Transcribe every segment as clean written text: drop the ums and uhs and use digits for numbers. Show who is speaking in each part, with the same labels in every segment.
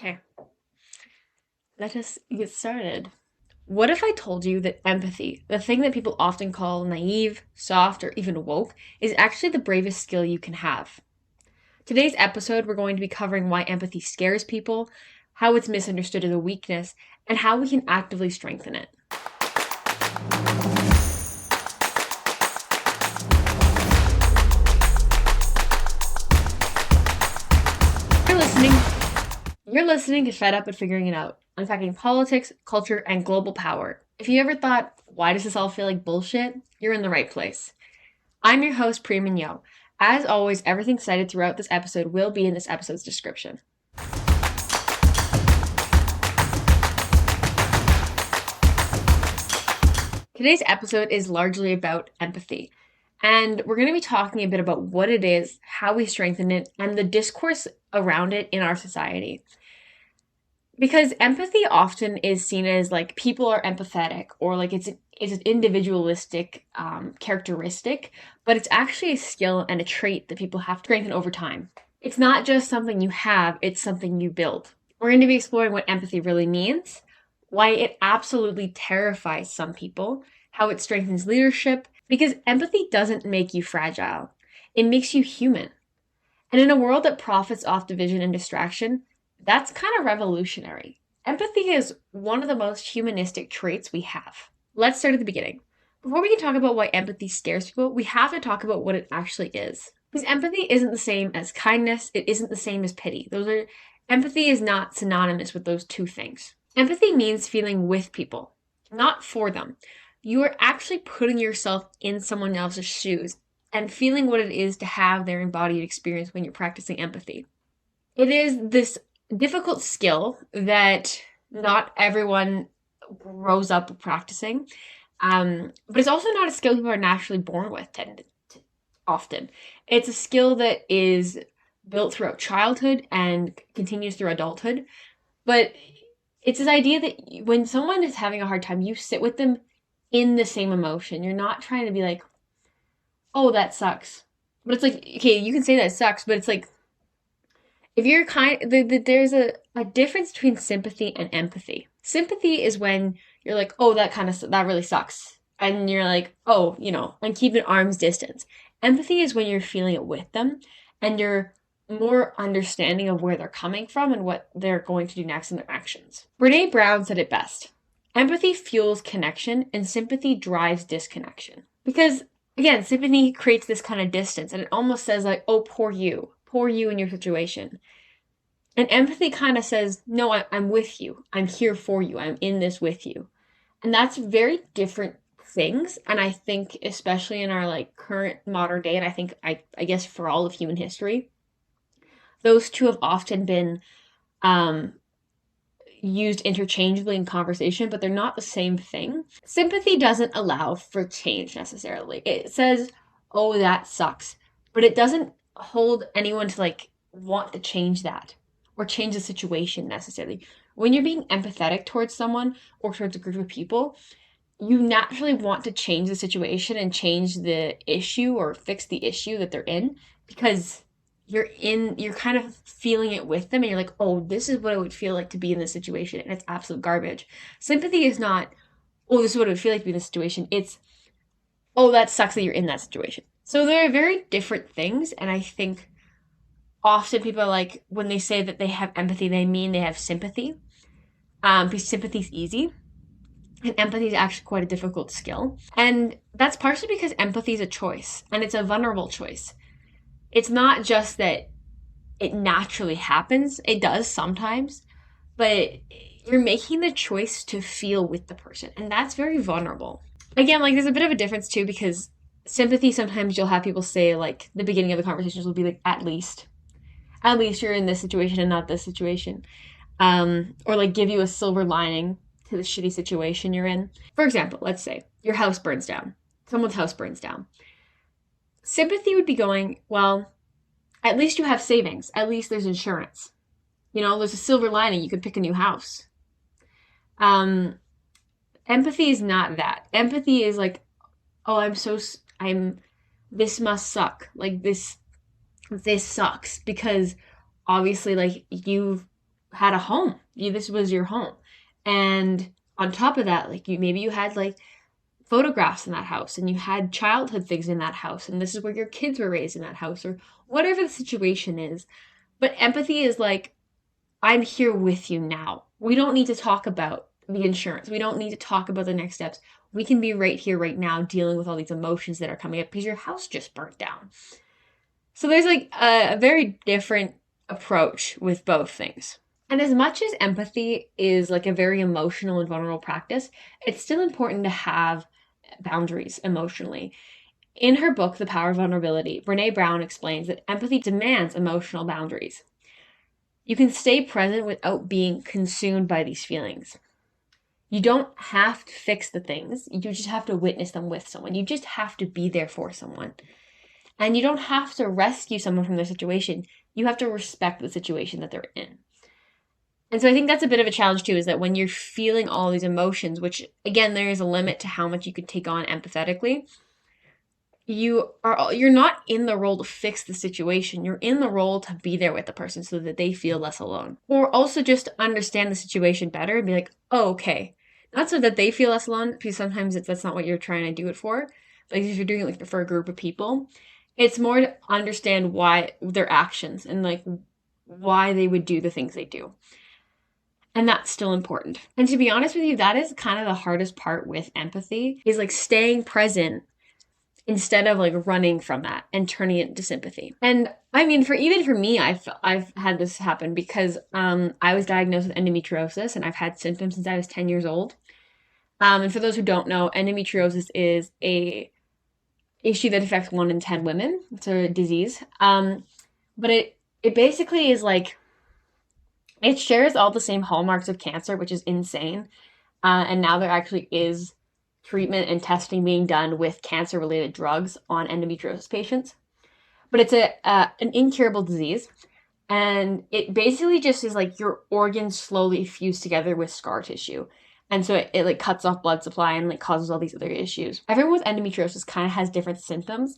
Speaker 1: Okay, let us get started. What if I told you that empathy, the thing that people often call naive, soft, or even woke, is actually the bravest skill you can have? Today's episode, we're going to be covering why empathy scares people, how it's misunderstood as a weakness, and how we can actively strengthen it. You're listening. You're listening to Fed Up and Figuring It Out, unpacking politics, culture, and global power. If you ever thought, why does this all feel like bullshit? You're in the right place. I'm your host, Priya Mignot. As always, everything cited throughout this episode will be in this episode's description. Today's episode is largely about empathy. And we're going to be talking a bit about what it is, how we strengthen it, and the discourse around it in our society. Because empathy often is seen as like people are empathetic or like it's an individualistic characteristic, but it's actually a skill and a trait that people have to strengthen over time. It's not just something you have, it's something you build. We're going to be exploring what empathy really means, why it absolutely terrifies some people, how it strengthens leadership, because empathy doesn't make you fragile, it makes you human. And in a world that profits off division and distraction, that's kind of revolutionary. Empathy is one of the most humanistic traits we have. Let's start at the beginning. Before we can talk about why empathy scares people, we have to talk about what it actually is. Because empathy isn't the same as kindness, it isn't the same as pity. Empathy is not synonymous with those two things. Empathy means feeling with people, not for them. You are actually putting yourself in someone else's shoes and feeling what it is to have their embodied experience when you're practicing empathy. It is this difficult skill that not everyone grows up practicing, but it's also not a skill people are naturally born with often. It's a skill that is built throughout childhood and continues through adulthood, but it's this idea that when someone is having a hard time, you sit with them in the same emotion. You're not trying to be like, oh, that sucks. But it's like, okay, you can say that sucks, but it's like, if you're there's a difference between sympathy and empathy. Sympathy is when you're like, oh, that really sucks. And you're like, oh, and keep an arm's distance. Empathy is when you're feeling it with them and you're more understanding of where they're coming from and what they're going to do next in their actions. Brené Brown said it best. Empathy fuels connection and sympathy drives disconnection. Because, again, sympathy creates this kind of distance and it almost says like, oh, poor you in your situation. And empathy kind of says, no, I'm with you. I'm here for you. I'm in this with you. And that's very different things. And I think, especially in our like current modern day, and I think, I guess for all of human history, those two have often been used interchangeably in conversation, but they're not the same thing. Sympathy doesn't allow for change necessarily. It says, oh, that sucks. But it doesn't hold anyone to like want to change that or change the situation necessarily. When you're being empathetic towards someone or towards a group of people, you naturally want to change the situation and change the issue or fix the issue that they're in because you're kind of feeling it with them and you're like, oh, this is what it would feel like to be in this situation and it's absolute garbage. Sympathy is not, oh, this is what it would feel like to be in this situation. It's, oh, that sucks that you're in that situation. So they're very different things, and I think often people are like, when they say that they have empathy, they mean they have sympathy. Because sympathy is easy, and empathy is actually quite a difficult skill. And that's partially because empathy is a choice, and it's a vulnerable choice. It's not just that it naturally happens. It does sometimes, but you're making the choice to feel with the person, and that's very vulnerable. Again, like there's a bit of a difference too, because sympathy, sometimes you'll have people say like the beginning of the conversations will be like, at least you're in this situation and not this situation. Or like give you a silver lining to the shitty situation you're in. For example, let's say your house burns down. Someone's house burns down. Sympathy would be going, well, at least you have savings. At least there's insurance. There's a silver lining. You could pick a new house. Empathy is not that. Empathy is like, oh, this must suck. Like this sucks because obviously like you've had a home. This was your home. And on top of that, like maybe you had like photographs in that house and you had childhood things in that house and this is where your kids were raised in that house or whatever the situation is. But empathy is like, I'm here with you now. We don't need to talk about the insurance. We don't need to talk about the next steps. We can be right here, right now, dealing with all these emotions that are coming up because your house just burnt down. So there's like a very different approach with both things. And as much as empathy is like a very emotional and vulnerable practice, it's still important to have boundaries emotionally. In her book, The Power of Vulnerability, Brené Brown explains that empathy demands emotional boundaries. You can stay present without being consumed by these feelings. You don't have to fix the things. You just have to witness them with someone. You just have to be there for someone. And you don't have to rescue someone from their situation. You have to respect the situation that they're in. And so I think that's a bit of a challenge too, is that when you're feeling all these emotions, which again, there is a limit to how much you could take on empathetically, you're not in the role to fix the situation. You're in the role to be there with the person so that they feel less alone. Or also just understand the situation better and be like, oh, okay. Not so that they feel less alone, because sometimes that's not what you're trying to do it for. Like if you're doing it like for a group of people, it's more to understand why their actions and like why they would do the things they do. And that's still important. And to be honest with you, that is kind of the hardest part with empathy, is like staying present instead of like running from that and turning it into sympathy. And I mean, for me, I've had this happen because I was diagnosed with endometriosis and I've had symptoms since I was 10 years old. And for those who don't know, endometriosis is a issue that affects 1 in 10 women. It's a disease. But it basically is like, it shares all the same hallmarks of cancer, which is insane. And now there actually is treatment and testing being done with cancer-related drugs on endometriosis patients. But it's an incurable disease. And it basically just is like your organs slowly fuse together with scar tissue. And so it like cuts off blood supply and like causes all these other issues. Everyone with endometriosis kind of has different symptoms.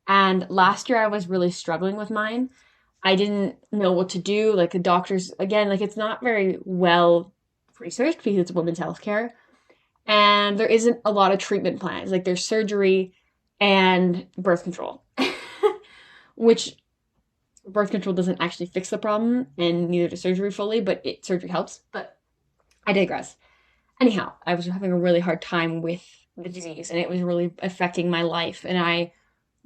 Speaker 1: And last year I was really struggling with mine. I didn't know what to do. Like the doctors, again, like it's not very well researched because it's women's healthcare. And there isn't a lot of treatment plans. Like there's surgery and birth control, which birth control doesn't actually fix the problem, and neither does surgery fully, but surgery helps. But I digress. Anyhow, I was having a really hard time with the disease, and it was really affecting my life, and I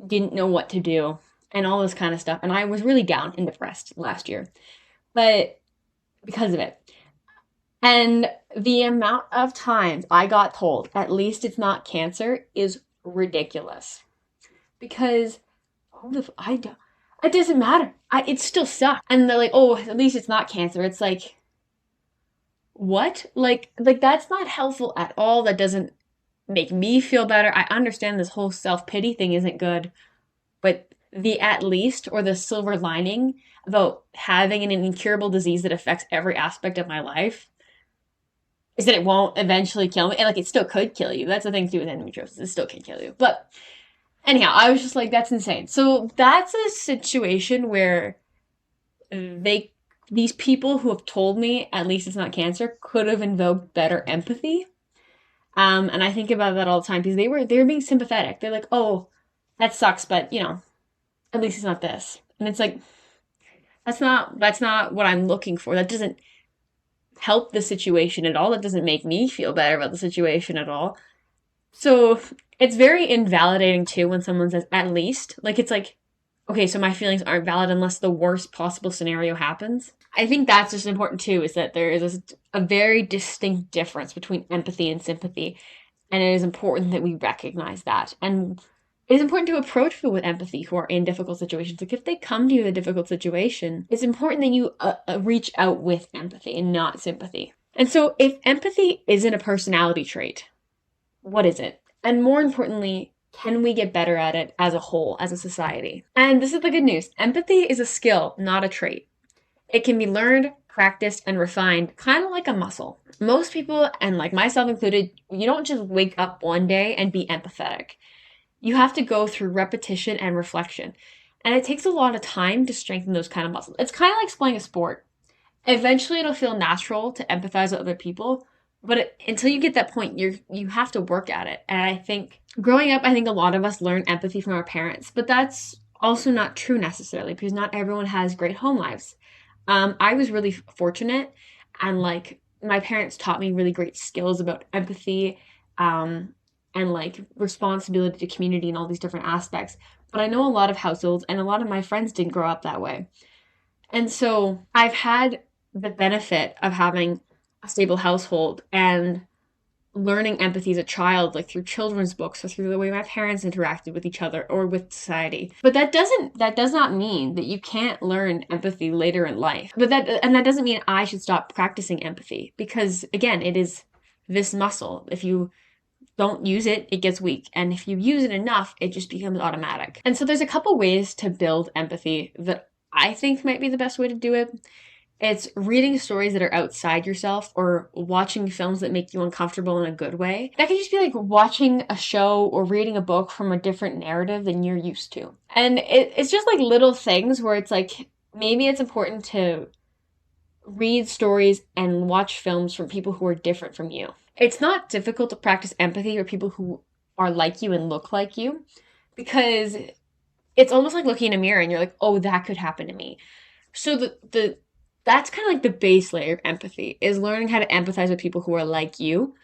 Speaker 1: didn't know what to do, and all this kind of stuff. And I was really down and depressed last year, but because of it. And the amount of times I got told, at least it's not cancer, is ridiculous. Because it doesn't matter. It still sucks. And they're like, oh, at least it's not cancer. It's like, what? Like that's not helpful at all. That doesn't make me feel better. I understand this whole self-pity thing isn't good, but the at least or the silver lining about having an incurable disease that affects every aspect of my life is that it won't eventually kill me. And like it still could kill you. That's the thing too with endometriosis. It still can kill you. But anyhow, I was just like, that's insane. So that's a situation where these people who have told me at least it's not cancer could have invoked better empathy. And I think about that all the time because they were being sympathetic. They're like, oh, that sucks, but at least it's not this. And it's like, that's not what I'm looking for. That doesn't help the situation at all. That doesn't make me feel better about the situation at all. So it's very invalidating too when someone says at least. Like it's like, okay, so my feelings aren't valid unless the worst possible scenario happens. I think that's just important too, is that there is a very distinct difference between empathy and sympathy. And it is important that we recognize that. And it is important to approach people with empathy who are in difficult situations. Like if they come to you in a difficult situation, it's important that you reach out with empathy and not sympathy. And so if empathy isn't a personality trait, what is it? And more importantly, can we get better at it as a whole, as a society? And this is the good news. Empathy is a skill, not a trait. It can be learned, practiced, and refined, kind of like a muscle. Most people, and like myself included, you don't just wake up one day and be empathetic. You have to go through repetition and reflection. And it takes a lot of time to strengthen those kind of muscles. It's kind of like playing a sport. Eventually it'll feel natural to empathize with other people, but until you get that point, you have to work at it. And I think growing up, I think a lot of us learn empathy from our parents, but that's also not true necessarily because not everyone has great home lives. I was really fortunate, and like my parents taught me really great skills about empathy, um, and like responsibility to community and all these different aspects. But I know a lot of households and a lot of my friends didn't grow up that way. And so I've had the benefit of having a stable household and learning empathy as a child, like through children's books or through the way my parents interacted with each other or with society. But that does not mean that you can't learn empathy later in life. That doesn't mean I should stop practicing empathy because again, it is this muscle. If you don't use it, it gets weak. And if you use it enough, it just becomes automatic. And so there's a couple ways to build empathy that I think might be the best way to do it. It's reading stories that are outside yourself or watching films that make you uncomfortable in a good way. That can just be like watching a show or reading a book from a different narrative than you're used to. And it's just like little things where it's like maybe it's important to read stories and watch films from people who are different from you. It's not difficult to practice empathy with people who are like you and look like you because it's almost like looking in a mirror and you're like, oh, that could happen to me. So the that's kind of like the base layer of empathy is learning how to empathize with people who are like you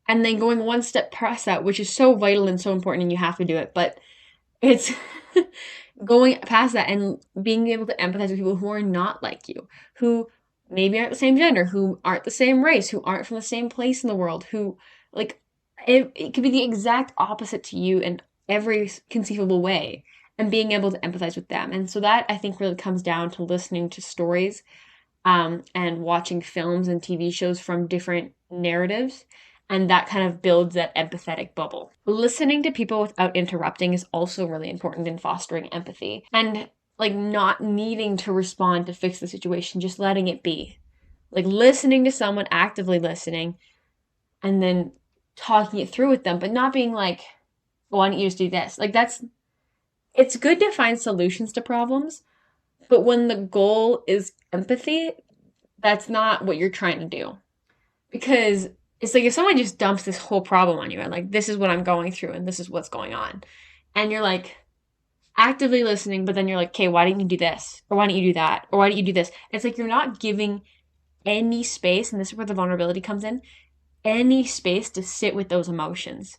Speaker 1: and then going one step past that, which is so vital and so important and you have to do it. But it's going past that and being able to empathize with people who are not like you, who maybe aren't the same gender, who aren't the same race, who aren't from the same place in the world, who like it could be the exact opposite to you in every conceivable way and being able to empathize with them. And so that I think really comes down to listening to stories and watching films and TV shows from different narratives. And that kind of builds that empathetic bubble. Listening to people without interrupting is also really important in fostering empathy. And like not needing to respond to fix the situation, just letting it be. Like listening to someone, actively listening, and then talking it through with them, but not being like, why don't you just do this? Like it's good to find solutions to problems, but when the goal is empathy, that's not what you're trying to do. Because it's like if someone just dumps this whole problem on you and like, this is what I'm going through and this is what's going on. And you're like actively listening, but then you're like, okay, why didn't you do this? Or why didn't you do that? Or why didn't you do this? It's like you're not giving any space, and this is where the vulnerability comes in, any space to sit with those emotions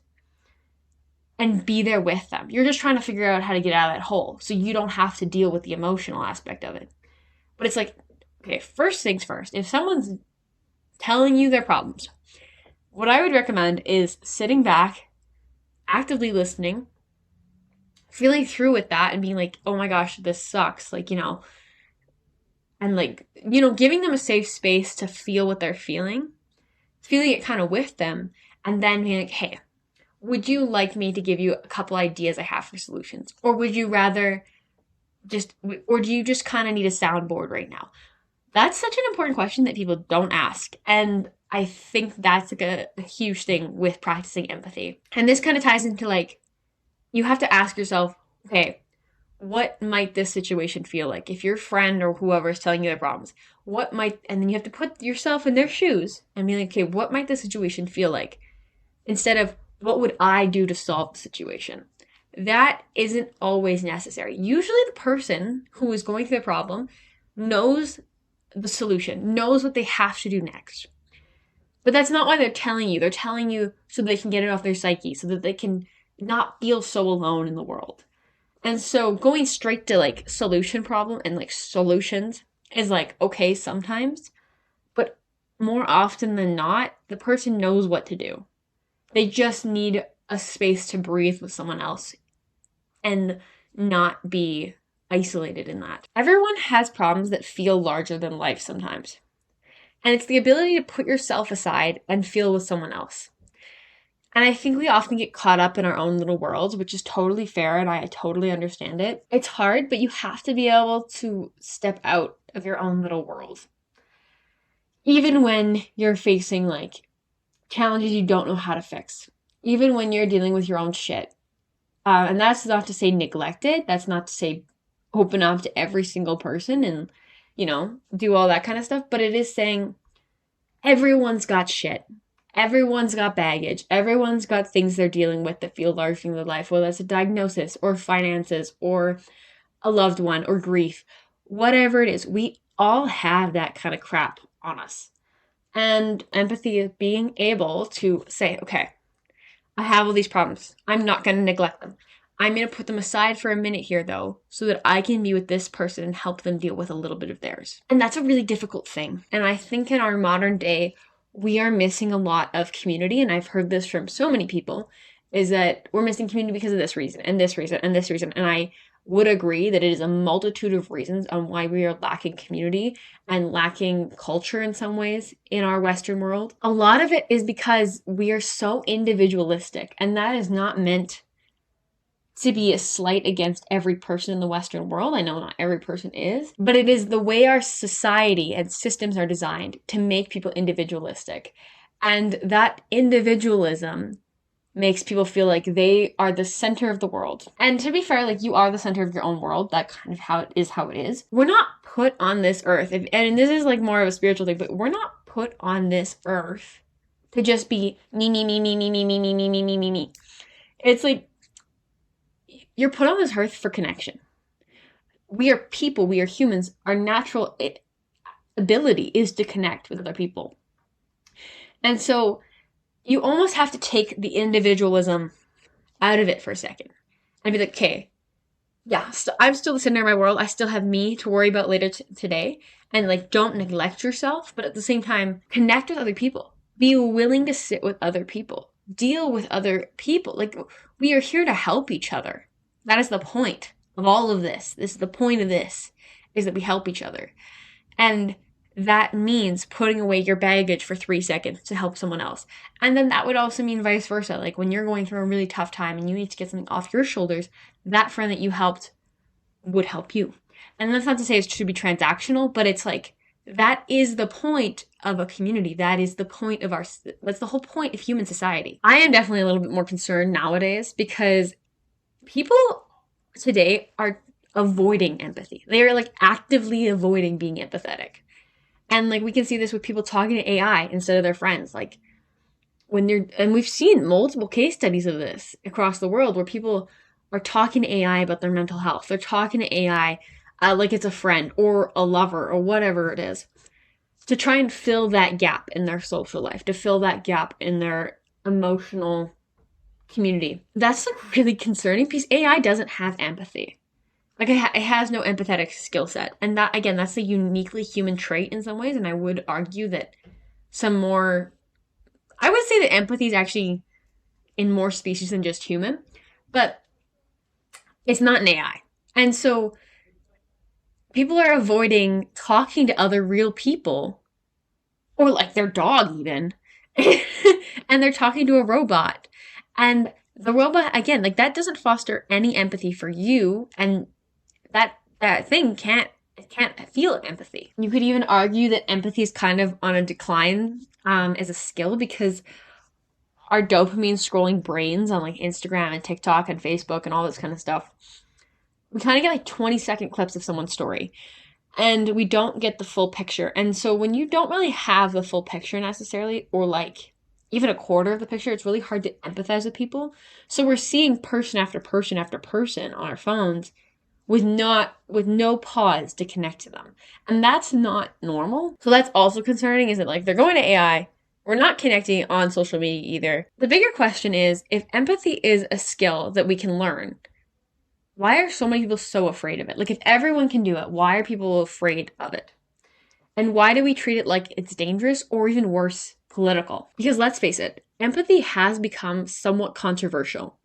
Speaker 1: and be there with them. You're just trying to figure out how to get out of that hole so you don't have to deal with the emotional aspect of it. But it's like, okay, first things first, if someone's telling you their problems, what I would recommend is sitting back, actively listening, feeling through with that and being like, oh my gosh, this sucks. Like, and like, giving them a safe space to feel what they're feeling it kind of with them, and then being like, hey, would you like me to give you a couple ideas I have for solutions? Or would you rather or do you just kind of need a soundboard right now? That's such an important question that people don't ask. And I think that's like a huge thing with practicing empathy. And this kind of ties into like, you have to ask yourself, okay, what might this situation feel like? If your friend or whoever is telling you their problems, and then you have to put yourself in their shoes and be like, okay, what might this situation feel like? Instead of, what would I do to solve the situation? That isn't always necessary. Usually the person who is going through the problem knows the solution, knows what they have to do next. But that's not why they're telling you. They're telling you so they can get it off their psyche, so that they can not feel so alone in the world. And so going straight to like solution problem and like solutions is like okay sometimes, but more often than not, the person knows what to do. They just need a space to breathe with someone else and not be isolated in that. Everyone has problems that feel larger than life sometimes. And it's the ability to put yourself aside and feel with someone else. And I think we often get caught up in our own little worlds, which is totally fair, and I totally understand it. It's hard, but you have to be able to step out of your own little world. Even when you're facing like challenges you don't know how to fix. Even when you're dealing with your own shit. And that's not to say neglect it. That's not to say open up to every single person and do all that kind of stuff. But it is saying everyone's got shit. Everyone's got baggage. Everyone's got things they're dealing with that feel larger in their life, whether that's a diagnosis or finances or a loved one or grief. Whatever it is, we all have that kind of crap on us. And empathy is being able to say, okay, I have all these problems. I'm not going to neglect them. I'm going to put them aside for a minute here, though, so that I can be with this person and help them deal with a little bit of theirs. And that's a really difficult thing. And I think in our modern day, we are missing a lot of community. And I've heard this from so many people, is that we're missing community because of this reason and this reason and this reason. And I would agree that it is a multitude of reasons on why we are lacking community and lacking culture in some ways in our Western world. A lot of it is because we are so individualistic, and that is not meant to be a slight against every person in the Western world. I know not every person is, but it is the way our society and systems are designed to make people individualistic. And that individualism makes people feel like they are the center of the world. And to be fair, like, you are the center of your own world. That kind of how it is. We're not put on this earth, and this is like more of a spiritual thing, but we're not put on this earth to just be me, me, me, me, me, me, me, me, me, me, me, me, me. It's like, you're put on this earth for connection. We are people, we are humans. Our natural ability is to connect with other people. And so you almost have to take the individualism out of it for a second and be like, okay, yeah, I'm still the center of my world. I still have me to worry about later today. And like, don't neglect yourself, but at the same time, connect with other people. Be willing to sit with other people. Deal with other people. Like, we are here to help each other. That is the point of all of this. This is the point of this, is that we help each other. And that means putting away your baggage for 3 seconds to help someone else. And then that would also mean vice versa. Like, when you're going through a really tough time and you need to get something off your shoulders, that friend that you helped would help you. And that's not to say it should be transactional, but it's like, that is the point of a community. That is the point of that's the whole point of human society. I am definitely a little bit more concerned nowadays because people today are avoiding empathy. They are like actively avoiding being empathetic. And like, we can see this with people talking to AI instead of their friends. Like, and we've seen multiple case studies of this across the world where people are talking to AI about their mental health. They're talking to AI like it's a friend or a lover or whatever it is, to try and fill that gap in their social life, to fill that gap in their emotional community. That's like really concerning because AI doesn't have empathy. Like, it has no empathetic skill set. And that, again, that's a uniquely human trait in some ways. And I would argue that I would say that empathy is actually in more species than just human, but it's not an AI. And so people are avoiding talking to other real people, or like their dog even, and they're talking to a robot. And the robot, again, like, that doesn't foster any empathy for you, and that thing can't feel empathy. You could even argue that empathy is kind of on a decline as a skill, because our dopamine scrolling brains on like Instagram and TikTok and Facebook and all this kind of stuff, we kind of get like 20-second clips of someone's story, and we don't get the full picture. And so when you don't really have the full picture necessarily, or like even a quarter of the picture, it's really hard to empathize with people. So we're seeing person after person after person on our phones with no pause to connect to them. And that's not normal. So that's also concerning, is that like, they're going to AI. We're not connecting on social media either. The bigger question is, if empathy is a skill that we can learn, why are so many people so afraid of it? Like, if everyone can do it, why are people afraid of it? And why do we treat it like it's dangerous, or even worse, political? Because let's face it, empathy has become somewhat controversial,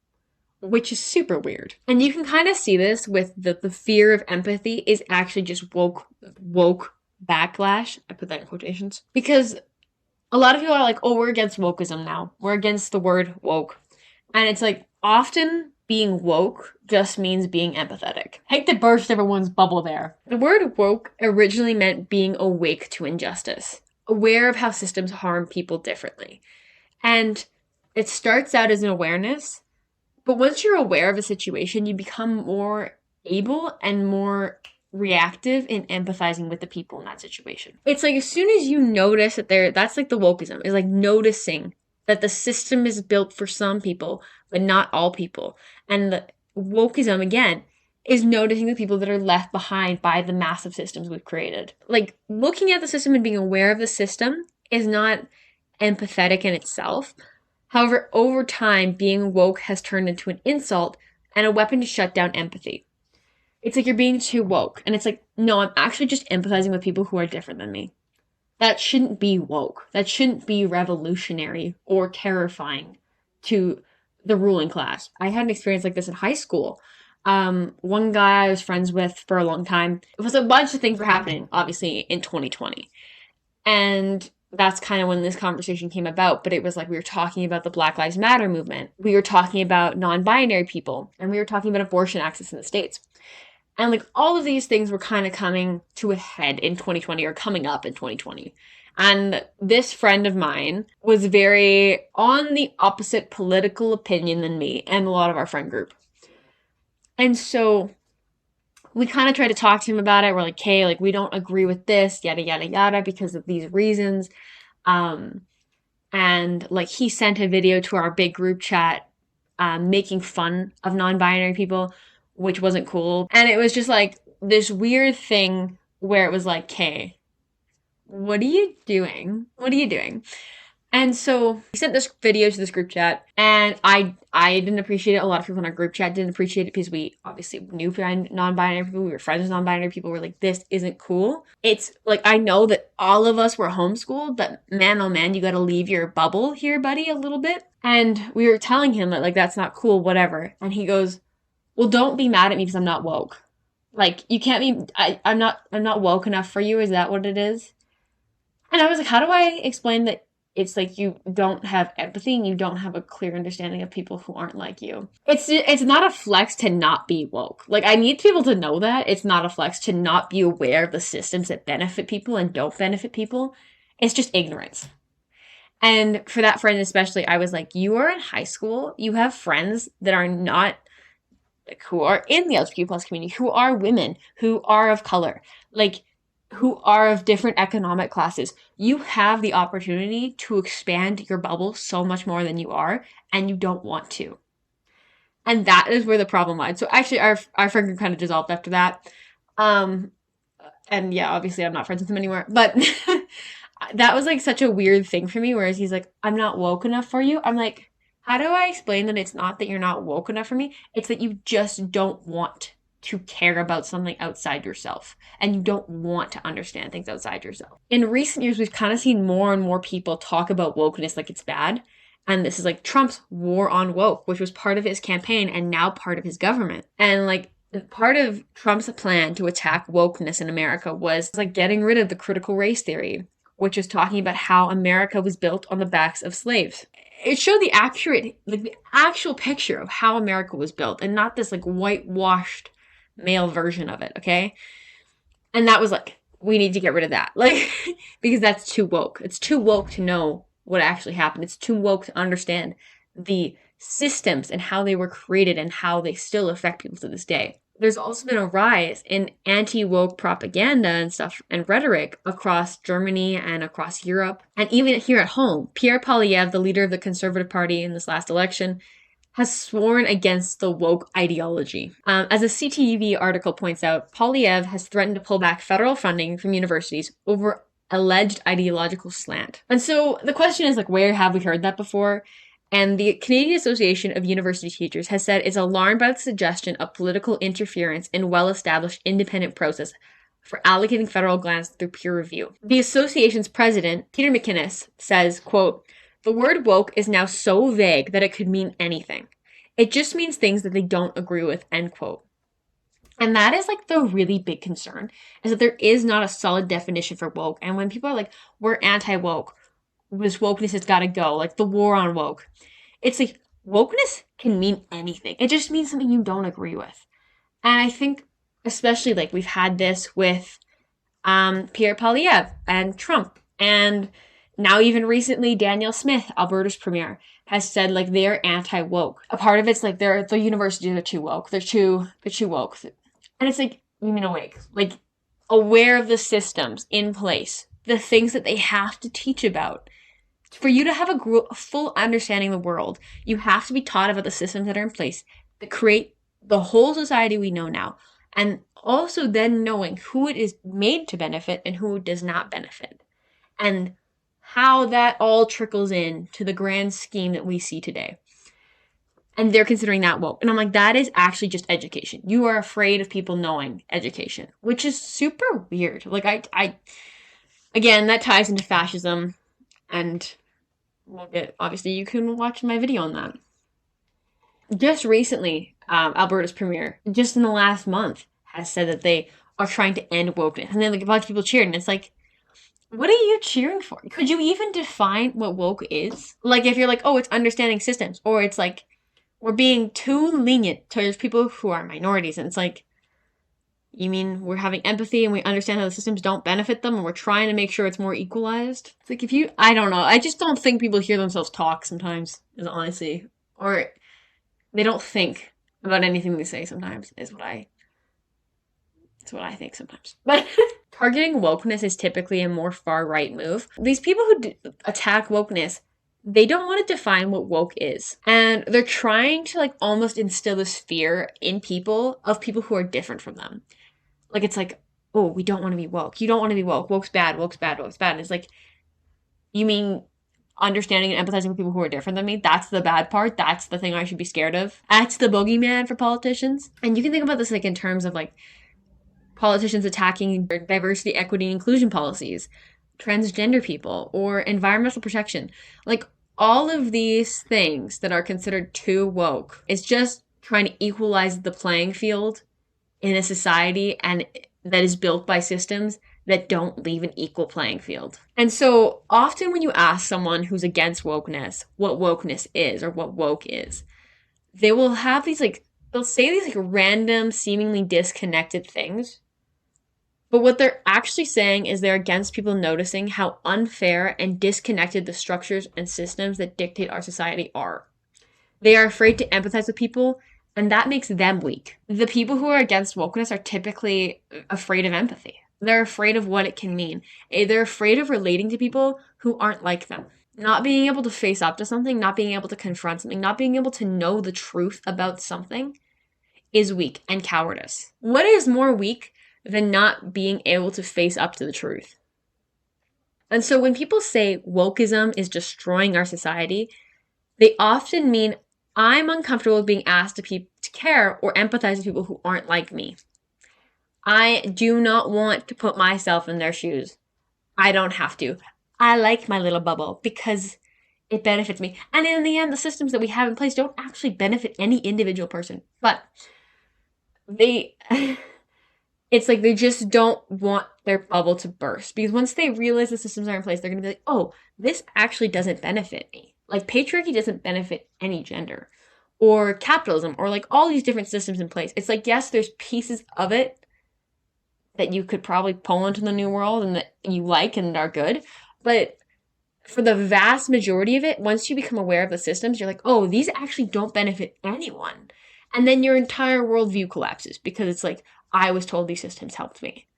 Speaker 1: which is super weird. And you can kind of see this with the fear of empathy is actually just woke backlash. I put that in quotations. Because a lot of people are like, oh, we're against wokeism now. We're against the word woke. And it's like, often being woke just means being empathetic. Hate to burst everyone's bubble there. The word woke originally meant being awake to injustice, aware of how systems harm people differently. And it starts out as an awareness, but once you're aware of a situation, you become more able and more reactive in empathizing with the people in that situation. It's like, as soon as you notice that that's like the wokeism, is like noticing that the system is built for some people, but not all people. And the wokeism, again, is noticing the people that are left behind by the massive systems we've created. Like, looking at the system and being aware of the system is not empathetic in itself. However, over time, being woke has turned into an insult and a weapon to shut down empathy. It's like you're being too woke. And it's like, no, I'm actually just empathizing with people who are different than me. That shouldn't be woke. That shouldn't be revolutionary or terrifying to the ruling class. I had an experience like this in high school. One guy I was friends with for a long time. It was a bunch of things were happening, obviously, in 2020. And that's kind of when this conversation came about. But it was like we were talking about the Black Lives Matter movement. We were talking about non-binary people. And we were talking about abortion access in the States. And like all of these things were kind of coming to a head in 2020 or coming up in 2020. And this friend of mine was very on the opposite political opinion than me and a lot of our friend group. And so we kind of tried to talk to him about it. We're like, hey, like we don't agree with this, yada, yada, yada, because of these reasons. And like he sent a video to our big group chat making fun of non-binary people, which wasn't cool. And it was just like this weird thing where it was like, okay, what are you doing? What are you doing? And so he sent this video to this group chat, and I didn't appreciate it. A lot of people in our group chat didn't appreciate it because we obviously knew non-binary people. We were friends with non-binary people. We're like, this isn't cool. It's like, I know that all of us were homeschooled, but man, oh man, you got to leave your bubble here, buddy, a little bit. And we were telling him that like, that's not cool, whatever. And he goes, well, don't be mad at me because I'm not woke. Like, you can't be, I'm not woke enough for you. Is that what it is? And I was like, how do I explain that it's like you don't have empathy and you don't have a clear understanding of people who aren't like you? It's not a flex to not be woke. Like, I need people to know that. It's not a flex to not be aware of the systems that benefit people and don't benefit people. It's just ignorance. And for that friend especially, I was like, you are in high school. You have friends that are not, like, who are in the LGBTQ plus community, who are women, who are of color, like, who are of different economic classes. You have the opportunity to expand your bubble so much more than you are, and you don't want to. And that is where the problem lies. So actually, our friend group kind of dissolved after that. And yeah, obviously I'm not friends with him anymore. But that was like such a weird thing for me, whereas he's like, I'm not woke enough for you. I'm like, how do I explain that it's not that you're not woke enough for me? It's that you just don't want to care about something outside yourself, and you don't want to understand things outside yourself. In recent years, we've kind of seen more and more people talk about wokeness like it's bad. And this is like Trump's war on woke, which was part of his campaign and now part of his government. And like part of Trump's plan to attack wokeness in America was like getting rid of the critical race theory, which is talking about how America was built on the backs of slaves. It showed the actual picture of how America was built, and not this like whitewashed male version of it, okay? And that was like, we need to get rid of that. Like, because that's too woke. It's too woke to know what actually happened. It's too woke to understand the systems and how they were created and how they still affect people to this day. There's also been a rise in anti-woke propaganda and stuff and rhetoric across Germany and across Europe. And even here at home, Pierre Poilievre, the leader of the Conservative Party in this last election, has sworn against the woke ideology. As a CTV article points out, Poilievre has threatened to pull back federal funding from universities over alleged ideological slant. And so the question is like, where have we heard that before? And the Canadian Association of University Teachers has said it's alarmed by the suggestion of political interference in well-established independent process for allocating federal grants through peer review. The association's president, Peter McInnes, says, quote, "The word woke is now so vague that it could mean anything. It just means things that they don't agree with," end quote. And that is like the really big concern, is that there is not a solid definition for woke. And when people are like, we're anti-woke, this wokeness has got to go, like the war on woke. It's like, wokeness can mean anything. It just means something you don't agree with. And I think, especially like we've had this with Pierre Poilievre and Trump, and now even recently Danielle Smith, Alberta's premier, has said like they're anti-woke. A part of it's like the universities are too woke. They're too woke. And it's like, even awake, like aware of the systems in place, the things that they have to teach about. For you to have a full understanding of the world, you have to be taught about the systems that are in place that create the whole society we know now. And also then knowing who it is made to benefit and who does not benefit. And how that all trickles in to the grand scheme that we see today. And they're considering that woke. And I'm like, that is actually just education. You are afraid of people knowing education, which is super weird. Like, again, that ties into fascism. And obviously, you can watch my video on that. Just recently, Alberta's premier, just in the last month, has said that they are trying to end wokeness. And then like a bunch of people cheered. And it's like, what are you cheering for? Could you even define what woke is? Like, if you're like, oh, it's understanding systems, or it's like, we're being too lenient towards people who are minorities. And it's like, you mean we're having empathy and we understand how the systems don't benefit them and we're trying to make sure it's more equalized? It's like, I don't know. I just don't think people hear themselves talk sometimes, is honestly. Or they don't think about anything they say sometimes, is what I think sometimes. But targeting wokeness is typically a more far-right move. These people who attack wokeness, they don't want to define what woke is. And they're trying to like almost instill this fear in people of people who are different from them. Like, it's like, oh, we don't want to be woke. You don't want to be woke. Woke's bad, woke's bad, woke's bad. And it's like, you mean understanding and empathizing with people who are different than me? That's the bad part. That's the thing I should be scared of. That's the boogeyman for politicians. And you can think about this like in terms of like politicians attacking diversity, equity, and inclusion policies, transgender people, or environmental protection. Like, all of these things that are considered too woke is just trying to equalize the playing field in a society and that is built by systems that don't leave an equal playing field. And so often when you ask someone who's against wokeness what wokeness is or what woke is, they will have these like, they'll say these like random, seemingly disconnected things. But what they're actually saying is they're against people noticing how unfair and disconnected the structures and systems that dictate our society are. They are afraid to empathize with people, and that makes them weak. The people who are against wokeness are typically afraid of empathy. They're afraid of what it can mean. They're afraid of relating to people who aren't like them. Not being able to face up to something, not being able to confront something, not being able to know the truth about something is weak and cowardice. What is more weak than not being able to face up to the truth? And so when people say wokeism is destroying our society, they often mean I'm uncomfortable with being asked to care or empathize with people who aren't like me. I do not want to put myself in their shoes. I don't have to. I like my little bubble because it benefits me. And in the end, the systems that we have in place don't actually benefit any individual person. But it's like they just don't want their bubble to burst. Because once they realize the systems are in place, they're going to be like, oh, this actually doesn't benefit me. Like, patriarchy doesn't benefit any gender. Or capitalism, or like all these different systems in place. It's like, yes, there's pieces of it that you could probably pull into the new world and that you like and are good. But for the vast majority of it, once you become aware of the systems, you're like, oh, these actually don't benefit anyone. And then your entire worldview collapses because it's like, I was told these systems helped me.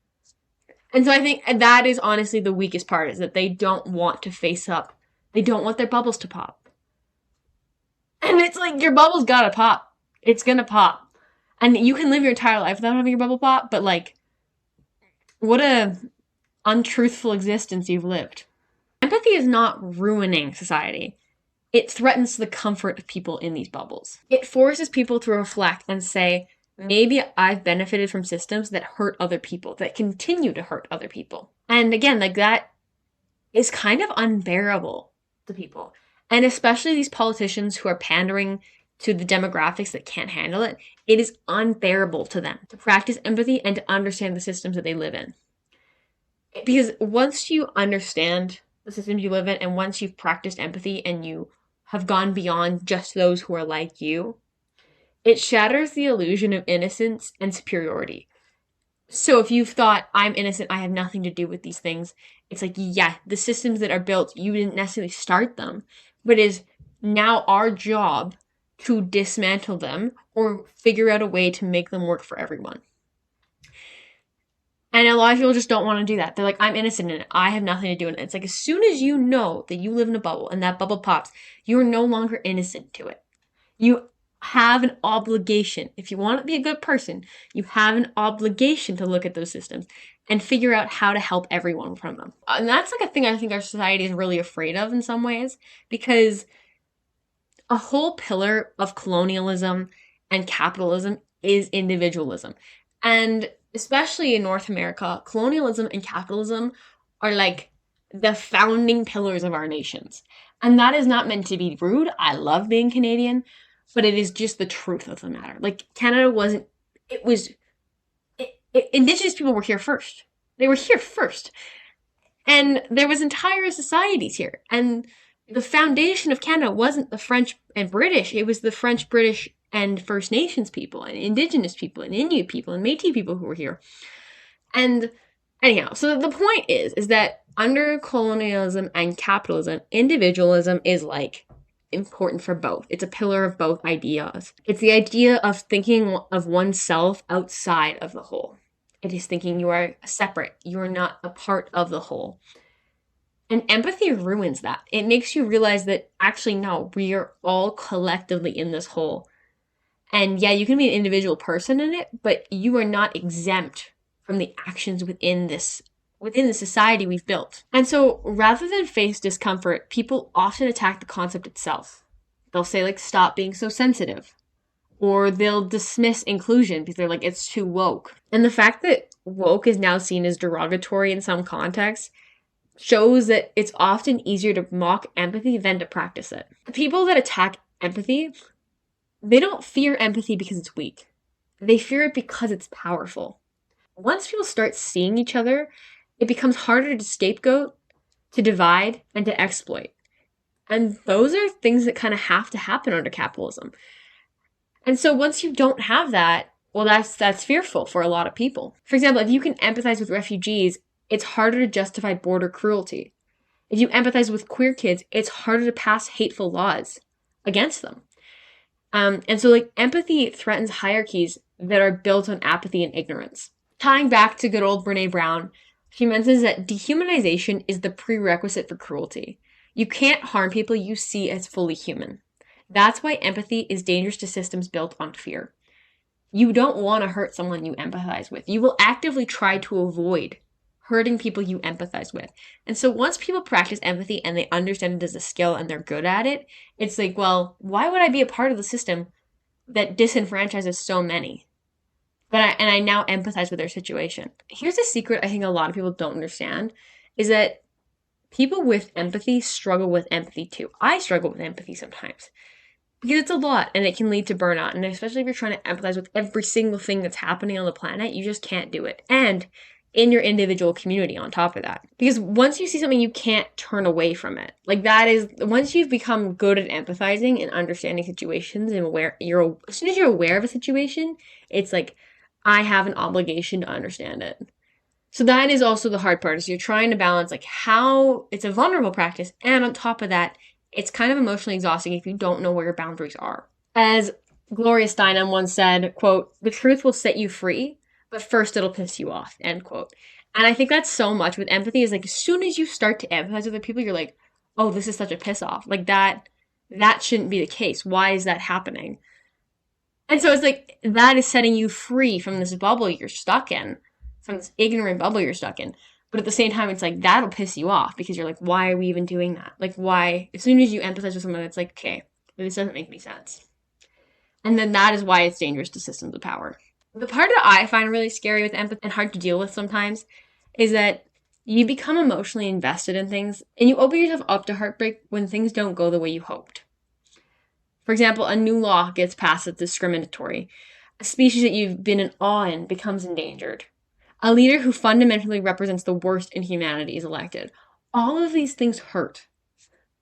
Speaker 1: And so I think that is honestly the weakest part, is that they don't want to face up. They don't want their bubbles to pop. And it's like, your bubble's gotta pop. It's gonna pop. And you can live your entire life without having your bubble pop, but like, what a untruthful existence you've lived. Empathy is not ruining society. It threatens the comfort of people in these bubbles. It forces people to reflect and say, maybe I've benefited from systems that hurt other people, that continue to hurt other people. And again, like, that is kind of unbearable to people. And especially these politicians who are pandering to the demographics that can't handle it, it is unbearable to them to practice empathy and to understand the systems that they live in. Because once you understand the systems you live in, and once you've practiced empathy and you have gone beyond just those who are like you, it shatters the illusion of innocence and superiority. So if you've thought, I'm innocent, I have nothing to do with these things, it's like, yeah, the systems that are built, you didn't necessarily start them, but it is now our job to dismantle them or figure out a way to make them work for everyone. And a lot of people just don't want to do that. They're like, I'm innocent in it. I have nothing to do in it. It's like, as soon as you know that you live in a bubble and that bubble pops, you are no longer innocent to it. You have an obligation. If you want to be a good person, you have an obligation to look at those systems and figure out how to help everyone from them. And that's like a thing I think our society is really afraid of in some ways, because a whole pillar of colonialism and capitalism is individualism. And especially in North America, colonialism and capitalism are like the founding pillars of our nations. And that is not meant to be rude. I love being Canadian, but it is just the truth of the matter. Like, Canada wasn't, Indigenous people were here first. They were here first. And there was entire societies here. And the foundation of Canada wasn't the French and British. It was the French, British, and First Nations people, and Indigenous people, and Inuit people, and Métis people who were here. And anyhow, so the point is that under colonialism and capitalism, individualism is like important for both. It's a pillar of both ideas. It's the idea of thinking of oneself outside of the whole. It is thinking you are separate. You are not a part of the whole. And empathy ruins that. It makes you realize that actually, no, we are all collectively in this whole. And yeah, you can be an individual person in it, but you are not exempt from the actions within the society we've built. And so rather than face discomfort, people often attack the concept itself. They'll say, like, stop being so sensitive. Or they'll dismiss inclusion because they're like, it's too woke. And the fact that woke is now seen as derogatory in some contexts shows that it's often easier to mock empathy than to practice it. The people that attack empathy, they don't fear empathy because it's weak. They fear it because it's powerful. Once people start seeing each other, it becomes harder to scapegoat, to divide, and to exploit. And those are things that kind of have to happen under capitalism. And so once you don't have that, well, that's fearful for a lot of people. For example, if you can empathize with refugees, it's harder to justify border cruelty. If you empathize with queer kids, it's harder to pass hateful laws against them. And so, like, empathy threatens hierarchies that are built on apathy and ignorance. Tying back to good old Brené Brown, she mentions that dehumanization is the prerequisite for cruelty. You can't harm people you see as fully human. That's why empathy is dangerous to systems built on fear. You don't want to hurt someone you empathize with. You will actively try to avoid hurting people you empathize with. And so once people practice empathy and they understand it as a skill and they're good at it, it's like, well, why would I be a part of the system that disenfranchises so many? And I now empathize with their situation. Here's a secret I think a lot of people don't understand, is that people with empathy struggle with empathy too. I struggle with empathy sometimes because it's a lot and it can lead to burnout. And especially if you're trying to empathize with every single thing that's happening on the planet, you just can't do it. And in your individual community on top of that. Because once you see something, you can't turn away from it. Like, that is, once you've become good at empathizing and understanding situations and as soon as you're aware of a situation, it's like, I have an obligation to understand it. So that is also the hard part, is you're trying to balance like how it's a vulnerable practice, and on top of that, it's kind of emotionally exhausting if you don't know where your boundaries are. As Gloria Steinem once said, quote, "The truth will set you free, but first it'll piss you off," end quote. And I think that's so much with empathy, is like, as soon as you start to empathize with other people, you're like, oh, this is such a piss off. Like, that shouldn't be the case. Why is that happening? And so it's like, that is setting you free from this bubble you're stuck in, from this ignorant bubble you're stuck in. But at the same time, it's like, that'll piss you off because you're like, why are we even doing that? Like, why? As soon as you empathize with someone, it's like, okay, this doesn't make any sense. And then that is why it's dangerous to systems of power. The part that I find really scary with empathy and hard to deal with sometimes is that you become emotionally invested in things and you open yourself up to heartbreak when things don't go the way you hoped. For example, a new law gets passed that's discriminatory. A species that you've been in awe in becomes endangered. A leader who fundamentally represents the worst in humanity is elected. All of these things hurt.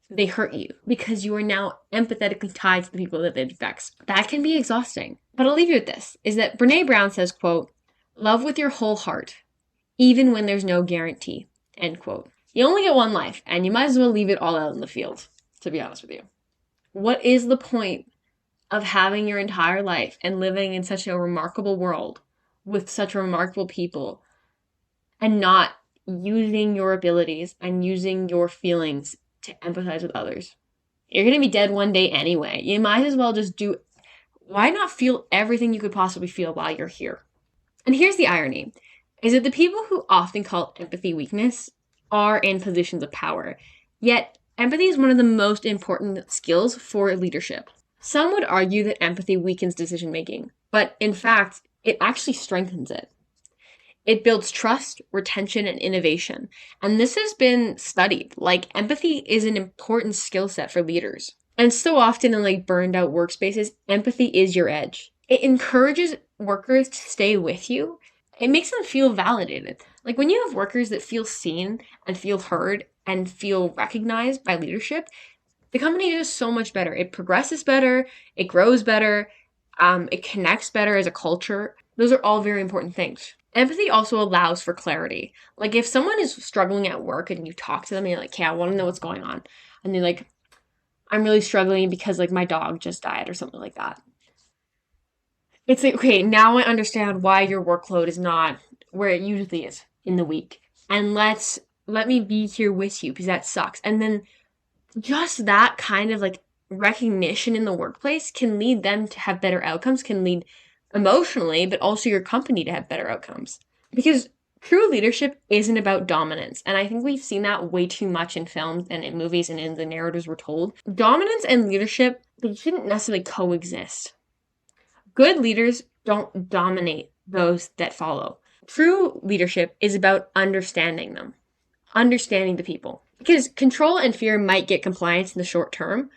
Speaker 1: They hurt you because you are now empathetically tied to the people that it affects. That can be exhausting. But I'll leave you with this, is that Brené Brown says, quote, "Love with your whole heart, even when there's no guarantee," end quote. You only get one life, and you might as well leave it all out in the field, to be honest with you. What is the point of having your entire life and living in such a remarkable world with such remarkable people and not using your abilities and using your feelings to empathize with others. You're going to be dead one day anyway. You might as well just do. Why not feel everything you could possibly feel while you're here? And here's the irony, is that the people who often call empathy weakness are in positions of power. Yet, empathy is one of the most important skills for leadership. Some would argue that empathy weakens decision making, but in fact, it actually strengthens it. It builds trust, retention, and innovation. And this has been studied. Like, empathy is an important skill set for leaders. And so often in like burned out workspaces, empathy is your edge. It encourages workers to stay with you. It makes them feel validated. Like when you have workers that feel seen and feel heard and feel recognized by leadership, the company does so much better. It progresses better, it grows better, it connects better as a culture. Those are all very important things. Empathy also allows for clarity. Like if someone is struggling at work and you talk to them and you're like, okay, I want to know what's going on. And they're like, I'm really struggling because like my dog just died or something like that. It's like, okay, now I understand why your workload is not where it usually is in the week. And let me be here with you because that sucks. And then just that kind of like recognition in the workplace can lead them to have better outcomes, can lead emotionally, but also your company to have better outcomes. Because true leadership isn't about dominance. And I think we've seen that way too much in films and in movies and in the narratives we're told. Dominance and leadership, they shouldn't necessarily coexist. Good leaders don't dominate those that follow. True leadership is about understanding them, understanding the people. Because control and fear might get compliance in the short term,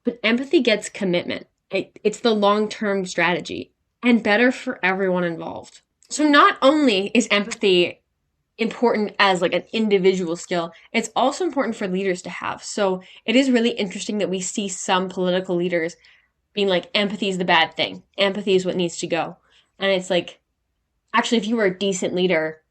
Speaker 1: but empathy gets commitment. It's the long-term strategy and better for everyone involved. So not only is empathy important as like an individual skill, it's also important for leaders to have. So it is really interesting that we see some political leaders being like, empathy is the bad thing. Empathy is what needs to go. And it's like, actually, if you were a decent leader,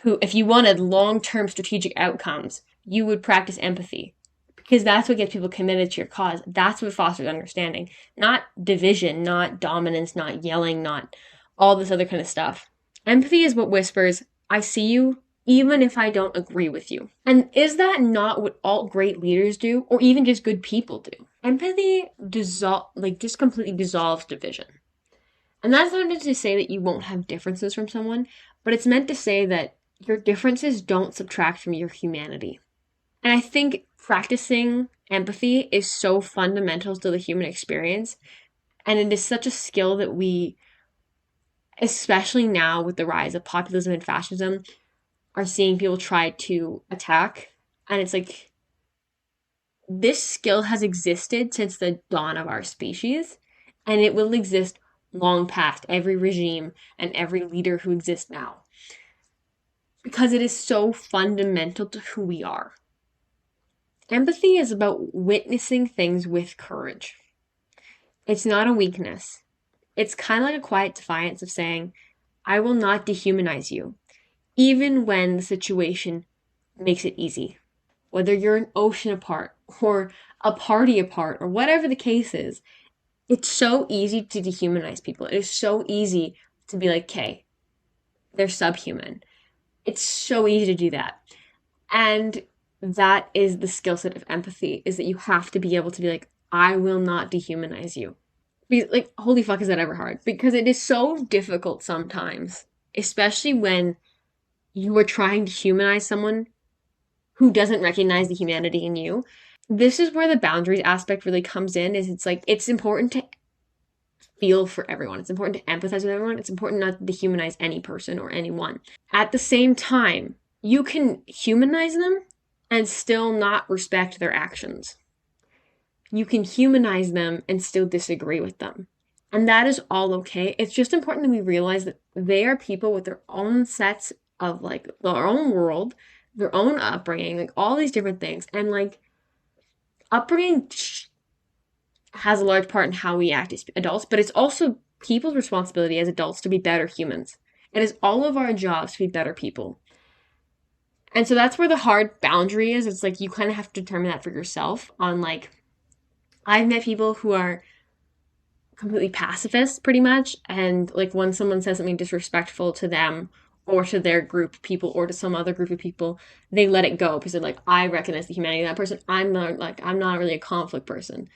Speaker 1: who, if you wanted long-term strategic outcomes, you would practice empathy because that's what gets people committed to your cause. That's what fosters understanding, not division, not dominance, not yelling, not all this other kind of stuff. Empathy is what whispers, I see you, even if I don't agree with you. And is that not what all great leaders do, or even just good people do? Empathy just completely dissolves division. And that's not meant to say that you won't have differences from someone, but it's meant to say that your differences don't subtract from your humanity. And I think practicing empathy is so fundamental to the human experience. And it is such a skill that we, especially now with the rise of populism and fascism, are seeing people try to attack. And it's like, this skill has existed since the dawn of our species, and it will exist long past every regime and every leader who exists now. Because it is so fundamental to who we are. Empathy is about witnessing things with courage. It's not a weakness. It's kind of like a quiet defiance of saying, I will not dehumanize you, even when the situation makes it easy. Whether you're an ocean apart or a party apart or whatever the case is, it's so easy to dehumanize people. It is so easy to be like, okay, they're subhuman. It's so easy to do that. And that is the skill set of empathy, is that you have to be able to be like, I will not dehumanize you. Because, like, holy fuck, is that ever hard? Because it is so difficult sometimes, especially when you are trying to humanize someone who doesn't recognize the humanity in you. This is where the boundaries aspect really comes in, is it's like, it's important to feel for everyone. It's important to empathize with everyone. It's important not to dehumanize any person or anyone. At the same time, you can humanize them and still not respect their actions. You can humanize them and still disagree with them. And that is all okay. It's just important that we realize that they are people with their own sets of like their own world, their own upbringing, like all these different things. And like upbringing has a large part in how we act as adults, but it's also people's responsibility as adults to be better humans. It is all of our jobs to be better people. And so that's where the hard boundary is. It's like you kind of have to determine that for yourself on like, I've met people who are completely pacifist pretty much. And like when someone says something disrespectful to them or to their group of people or to some other group of people, they let it go because they're like, I recognize the humanity of that person. I'm not really a conflict person.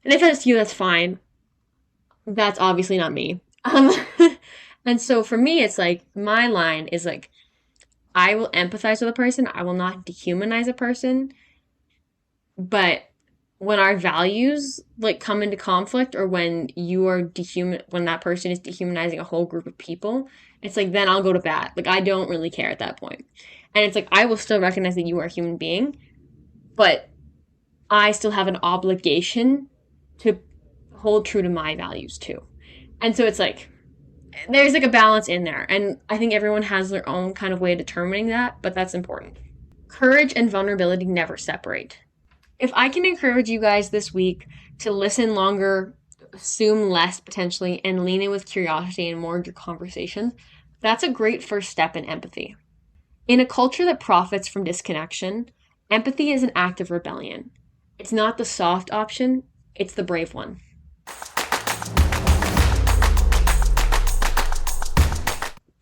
Speaker 1: And if that's you, that's fine. That's obviously not me. And so for me, it's like my line is like, I will empathize with a person. I will not dehumanize a person. But when our values like come into conflict, or when when that person is dehumanizing a whole group of people, it's like, then I'll go to bat. Like, I don't really care at that point. And it's like, I will still recognize that you are a human being, but I still have an obligation to hold true to my values too. And so it's like, there's like a balance in there. And I think everyone has their own kind of way of determining that, but that's important. Courage and vulnerability never separate. If I can encourage you guys this week to listen longer, assume less potentially, and lean in with curiosity and more of your conversations, that's a great first step in empathy. In a culture that profits from disconnection, empathy is an act of rebellion. It's not the soft option, it's the brave one.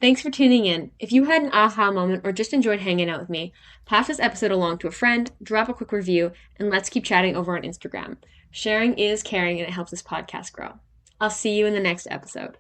Speaker 1: Thanks for tuning in. If you had an aha moment or just enjoyed hanging out with me, pass this episode along to a friend, drop a quick review, and let's keep chatting over on Instagram. Sharing is caring, and it helps this podcast grow. I'll see you in the next episode.